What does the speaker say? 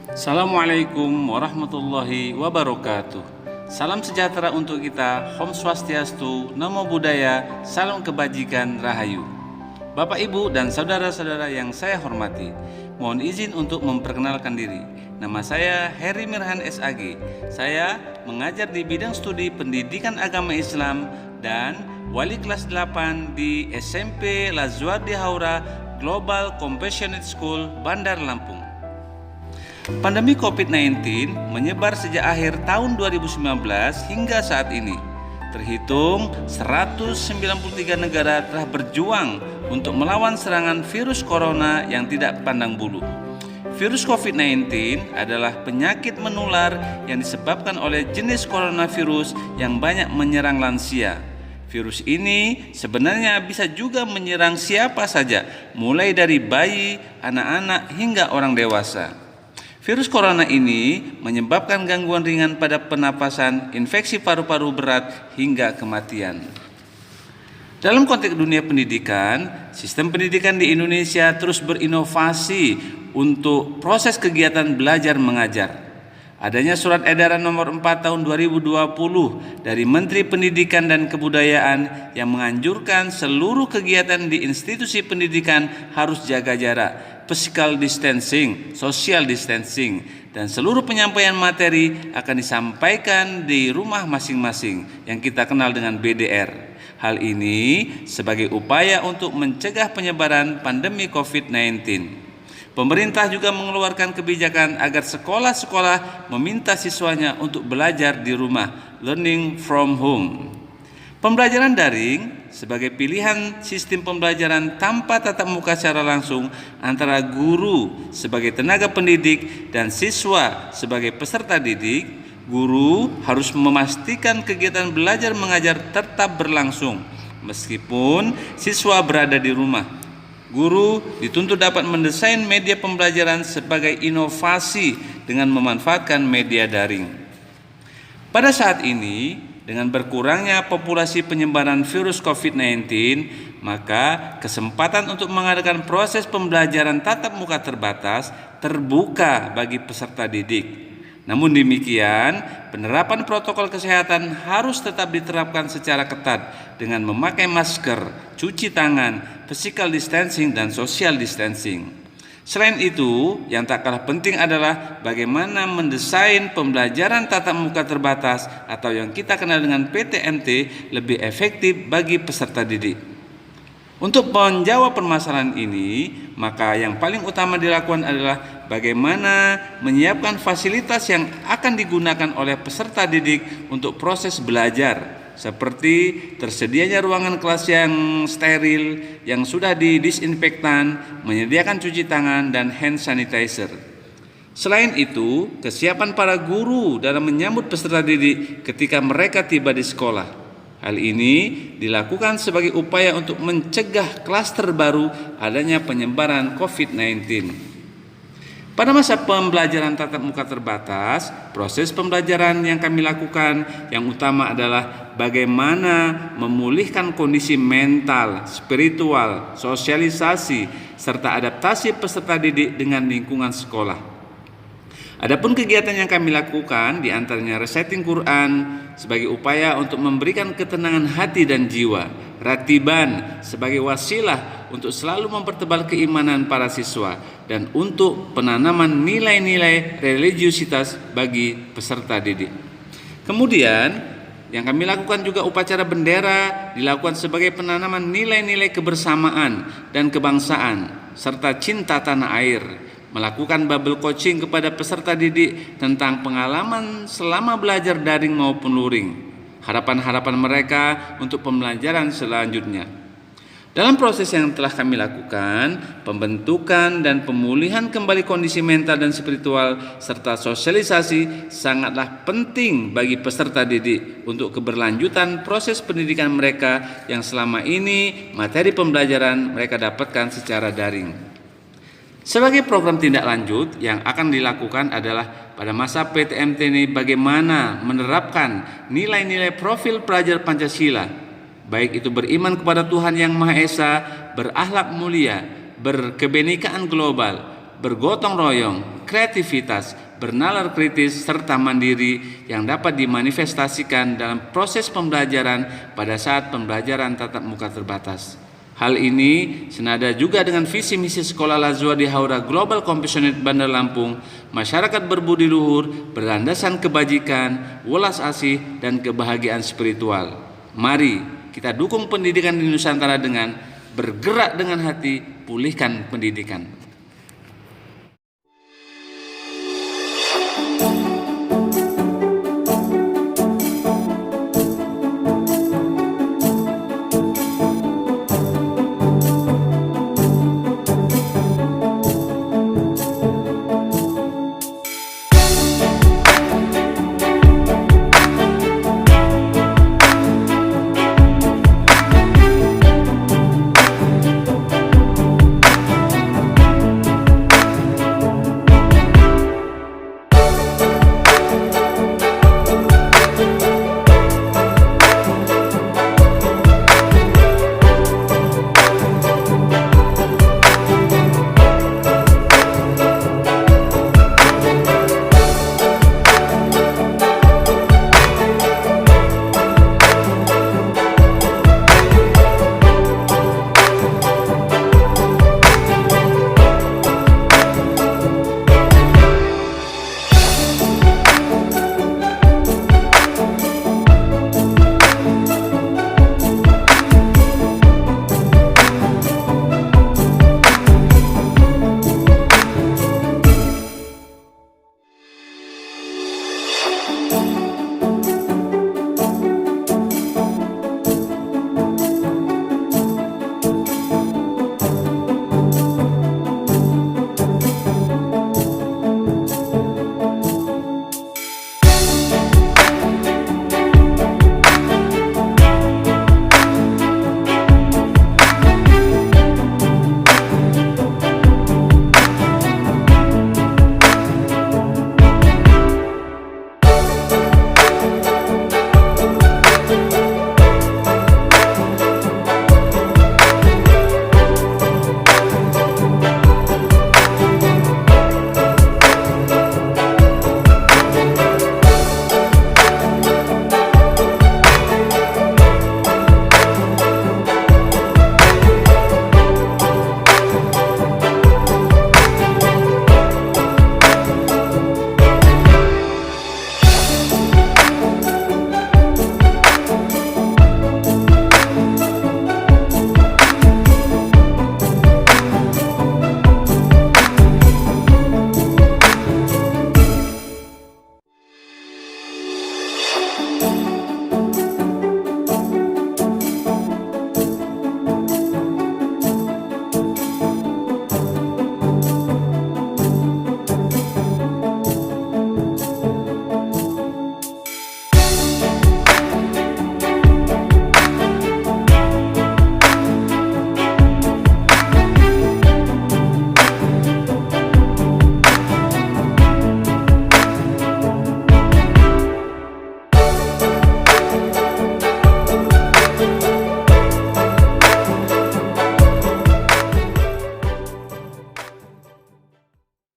Assalamualaikum warahmatullahi wabarakatuh. Salam sejahtera untuk kita. Om Swastiastu, Namo Buddhaya, salam kebajikan, rahayu. Bapak, Ibu, dan saudara-saudara yang saya hormati, mohon izin untuk memperkenalkan diri. Nama saya Heri Mirhan SAG. Saya mengajar di bidang studi pendidikan agama Islam dan wali kelas 8 di SMP Lazuardi Haura Global Compassionate School, Bandar Lampung. Pandemi COVID-19 menyebar sejak akhir tahun 2019 hingga saat ini. Terhitung 193 negara telah berjuang untuk melawan serangan virus corona yang tidak pandang bulu. Virus COVID-19 adalah penyakit menular yang disebabkan oleh jenis coronavirus yang banyak menyerang lansia. Virus ini sebenarnya bisa juga menyerang siapa saja, mulai dari bayi, anak-anak, hingga orang dewasa. Virus corona ini menyebabkan gangguan ringan pada pernapasan, infeksi paru-paru berat, hingga kematian. Dalam konteks dunia pendidikan, sistem pendidikan di Indonesia terus berinovasi untuk proses kegiatan belajar mengajar. Adanya surat edaran nomor 4 tahun 2020 dari Menteri Pendidikan dan Kebudayaan yang menganjurkan seluruh kegiatan di institusi pendidikan harus jaga jarak, physical distancing, social distancing, dan seluruh penyampaian materi akan disampaikan di rumah masing-masing yang kita kenal dengan BDR. Hal ini sebagai upaya untuk mencegah penyebaran pandemi COVID-19. Pemerintah juga mengeluarkan kebijakan agar sekolah-sekolah meminta siswanya untuk belajar di rumah, learning from home. Pembelajaran daring sebagai pilihan sistem pembelajaran tanpa tatap muka secara langsung antara guru sebagai tenaga pendidik dan siswa sebagai peserta didik. Guru harus memastikan kegiatan belajar mengajar tetap berlangsung meskipun siswa berada di rumah. Guru dituntut dapat mendesain media pembelajaran sebagai inovasi dengan memanfaatkan media daring. Pada saat ini, dengan berkurangnya populasi penyebaran virus COVID-19, maka kesempatan untuk mengadakan proses pembelajaran tatap muka terbatas terbuka bagi peserta didik. Namun demikian, penerapan protokol kesehatan harus tetap diterapkan secara ketat dengan memakai masker, cuci tangan, physical distancing, dan social distancing. Selain itu, yang tak kalah penting adalah bagaimana mendesain pembelajaran tatap muka terbatas atau yang kita kenal dengan PTMT lebih efektif bagi peserta didik. Untuk menjawab permasalahan ini, maka yang paling utama dilakukan adalah bagaimana menyiapkan fasilitas yang akan digunakan oleh peserta didik untuk proses belajar, seperti tersedianya ruangan kelas yang steril, yang sudah didisinfektan, menyediakan cuci tangan, dan hand sanitizer. Selain itu, kesiapan para guru dalam menyambut peserta didik ketika mereka tiba di sekolah. Hal ini dilakukan sebagai upaya untuk mencegah klaster baru adanya penyebaran COVID-19. Pada masa pembelajaran tatap muka terbatas, proses pembelajaran yang kami lakukan yang utama adalah bagaimana memulihkan kondisi mental, spiritual, sosialisasi, serta adaptasi peserta didik dengan lingkungan sekolah. Adapun kegiatan yang kami lakukan diantaranya resetting Quran sebagai upaya untuk memberikan ketenangan hati dan jiwa, ratiban sebagai wasilah untuk selalu mempertebal keimanan para siswa, dan untuk penanaman nilai-nilai religiusitas bagi peserta didik. Kemudian yang kami lakukan juga upacara bendera dilakukan sebagai penanaman nilai-nilai kebersamaan dan kebangsaan serta cinta tanah air. Melakukan bubble coaching kepada peserta didik tentang pengalaman selama belajar daring maupun luring, harapan-harapan mereka untuk pembelajaran selanjutnya. Dalam proses yang telah kami lakukan, pembentukan dan pemulihan kembali kondisi mental dan spiritual serta sosialisasi sangatlah penting bagi peserta didik untuk keberlanjutan proses pendidikan mereka yang selama ini materi pembelajaran mereka dapatkan secara daring. Sebagai program tindak lanjut yang akan dilakukan adalah pada masa PTMT ini bagaimana menerapkan nilai-nilai profil pelajar Pancasila, baik itu beriman kepada Tuhan Yang Maha Esa, berakhlak mulia, berkebenekaan global, bergotong royong, kreativitas, bernalar kritis, serta mandiri yang dapat dimanifestasikan dalam proses pembelajaran pada saat pembelajaran tatap muka terbatas. Hal ini senada juga dengan visi misi Sekolah Lazwa di Haura Global Compassionate Bandar Lampung, masyarakat berbudi luhur, berlandasan kebajikan, welas asih, dan kebahagiaan spiritual. Mari kita dukung pendidikan di Nusantara dengan bergerak dengan hati, pulihkan pendidikan.